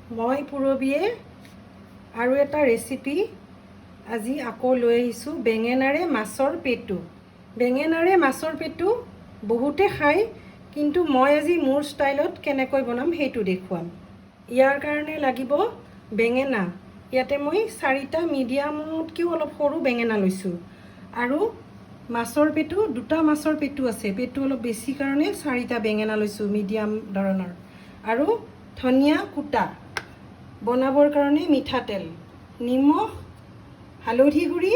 মই পুৰবিয়ে আৰু এটা ৰেচিপি আজি আকৌ লৈ আহিছোঁ বেঙেনাৰে মাছৰ পেটু। বেঙেনাৰে মাছৰ পেটু বহুতে খায়, কিন্তু মই আজি মোৰ ষ্টাইলত কেনেকৈ বনাম সেইটো দেখুৱাম। ইয়াৰ কাৰণে লাগিব বেঙেনা। ইয়াতে মই 4টা মিডিয়ামতকৈও অলপ সৰু বেঙেনা লৈছোঁ, আৰু মাছৰ পেটু, 2টা মাছৰ পেটু আছে। পেটু অলপ বেছি কাৰণে 4টা বেঙেনা লৈছোঁ মিডিয়াম ধৰণৰ, আৰু ধনিয়া কুটা, বনাবৰ কাৰণে মিঠাতেল, নিমখ, হালধি গুড়ি,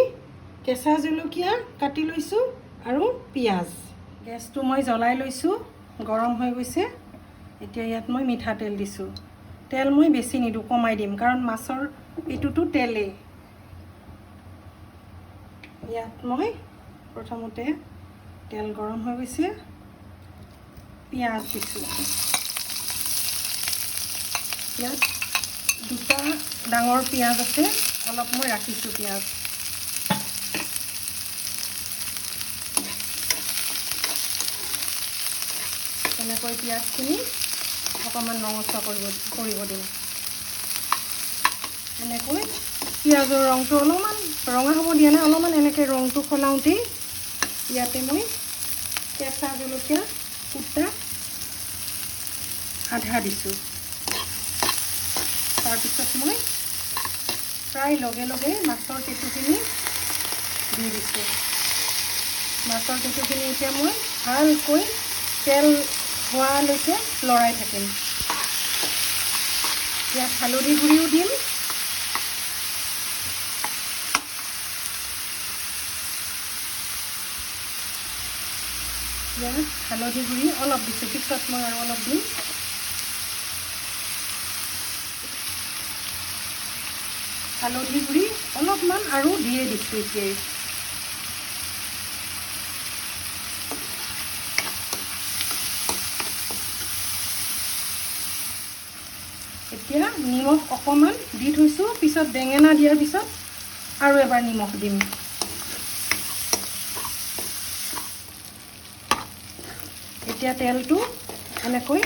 কেঁচা জলকীয়া কাটি লৈছোঁ, আৰু পিঁয়াজ। গেছটো মই জ্বলাই লৈছোঁ, গৰম হৈ গৈছে। এতিয়া ইয়াত মই মিঠাতেল দিছোঁ। তেল মই বেছি নিদিওঁ, কমাই দিম, কাৰণ মাছৰ পেটুটো তেলেই। ইয়াত মই প্ৰথমতে তেল গৰম হৈ গৈছে, পিঁয়াজ দিছোঁ। ইয়াত 2টা ডাঙৰ পিঁয়াজ আছে, অলপ মই ৰাখিছোঁ পিঁয়াজ। এনেকৈ পিঁয়াজখিনি অকণমান ৰঙচুৱা কৰিব দিম। এনেকৈ পিঁয়াজৰ ৰংটো অলপমান ৰঙা হ'ব দিয়া নাই, অলপমান এনেকৈ ৰংটো সলাওঁতেই ইয়াতে মই কেঁচা জলকীয়া কুটা আধা দিছোঁ। তাৰপিছত মই প্ৰায় লগে লগে মাছৰ পেটুখিনি দি দিছোঁ। মাছৰ পেটুখিনি এতিয়া মই ভালকৈ তেল হোৱালৈকে লৰাই থাকিম। ইয়াত হালধি গুড়িও দিম, ইয়াত হালধি গুড়ি অলপ দিছোঁ, পিছত মই আৰু অলপ দিম। হালধি গুড়ি অলপমান আৰু দিয়ে দিছোঁ এতিয়াই। এতিয়া নিমখ অকণমান দি থৈছোঁ, পিছত বেঙেনা দিয়াৰ পিছত আৰু এবাৰ নিমখ দিম। এতিয়া তেলটো এনেকৈ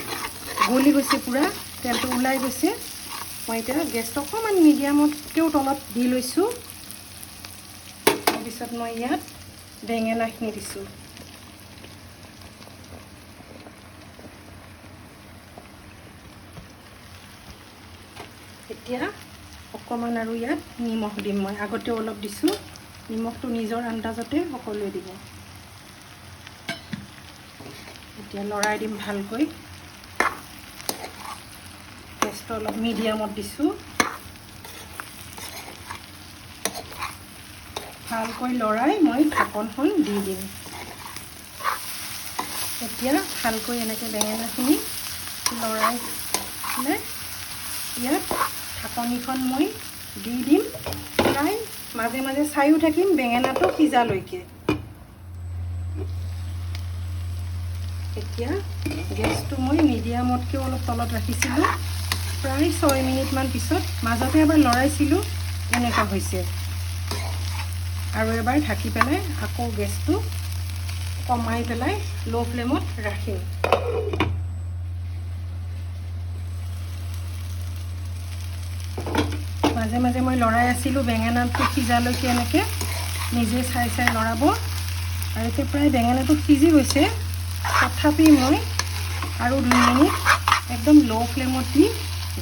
গলি গৈছে, পূৰা তেলটো ওলাই গৈছে। মই এতিয়া গেছটো অকণমান মিডিয়ামতকৈও তলত দি লৈছোঁ। তাৰপিছত মই ইয়াত বেঙেনাখিনি দিছোঁ। এতিয়া অকণমান আৰু ইয়াত নিমখ দিম। মই আগতেও অলপ দিছোঁ, নিমখটো নিজৰ আন্দাজতে সকলোৱে দিব। এতিয়া লৰাই দিম ভালকৈ। গেছটো অলপ মিডিয়ামত দিছোঁ। ভালকৈ লৰাই মই ঢাকনখন দি দিম। এতিয়া ভালকৈ এনেকৈ বেঙেনাখিনি লৰাই পেলাই ইয়াত ঢাকনিখন মই দি দিম। প্ৰায় মাজে মাজে চাইও থাকিম বেঙেনাটো সিজালৈকে। এতিয়া গেছটো মই মিডিয়ামতকৈ অলপ তলত ৰাখিছিলোঁ। প্ৰায় 6 মিনিটমান পিছত মাজতে এবাৰ লৰাইছিলোঁ, এনেকুৱা হৈছে। আৰু এবাৰ ঢাকি পেলাই আকৌ গেছটো কমাই পেলাই ল' ফ্লেমত ৰাখিম। মাজে মাজে মই লৰাই আছিলোঁ বেঙেনাটো সিজালৈকে, এনেকৈ নিজে চাই চাই লৰাব। আৰু এতিয়া প্ৰায় বেঙেনাটো সিজি গৈছে, তথাপি মই আৰু 2 মিনিট একদম ল' ফ্লেমত দি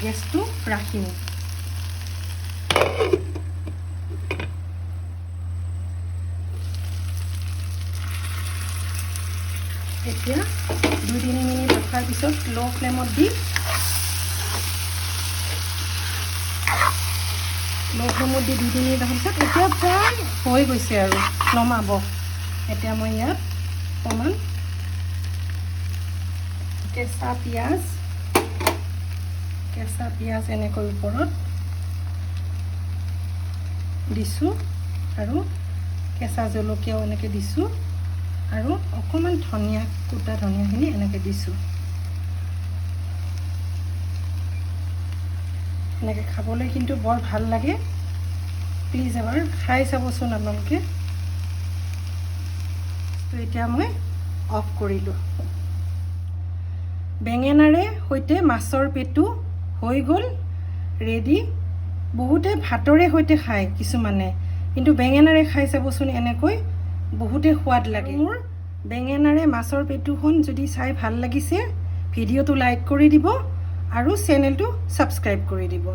গেছটো ৰাখিম। এতিয়া 2-3 মিনিট ৰখাৰ পিছত ল' ফ্লেমত দি ল' ফ্লেমত দি 2-3 মিনিট ৰখাৰ পিছত এতিয়া প্ৰায় হৈ গৈছে আৰু নমাব। এতিয়া মই ইয়াত অকণমান কেঁচা পিঁয়াজ এনেকৈ ওপৰত দিছোঁ, আৰু কেঁচা জলকীয়াও এনেকৈ দিছোঁ, আৰু অকণমান কুটা ধনিয়াখিনি এনেকৈ দিছোঁ। এনেকৈ খাবলৈ কিন্তু বৰ ভাল লাগে। প্লিজ এবাৰ খাই চাবচোন আপোনালোকে। তো এতিয়া মই অফ কৰিলোঁ। বেঙেনাৰে সৈতে মাছৰ পেটু হৈ গ'ল। ৰেডি বহুতে ভাতৰে সৈতে খায় কিছুমানে কিন্তু বেঙেনাৰে খাই চাবচোন এনেকৈ বহুতে সোৱাদ লাগে মোৰ বেঙেনাৰে মাছৰ পেটুখন যদি চাই ভাল লাগিছে ভিডিঅ'টো লাইক কৰি দিব আৰু চেনেলটো ছাবস্ক্ৰাইব কৰি দিব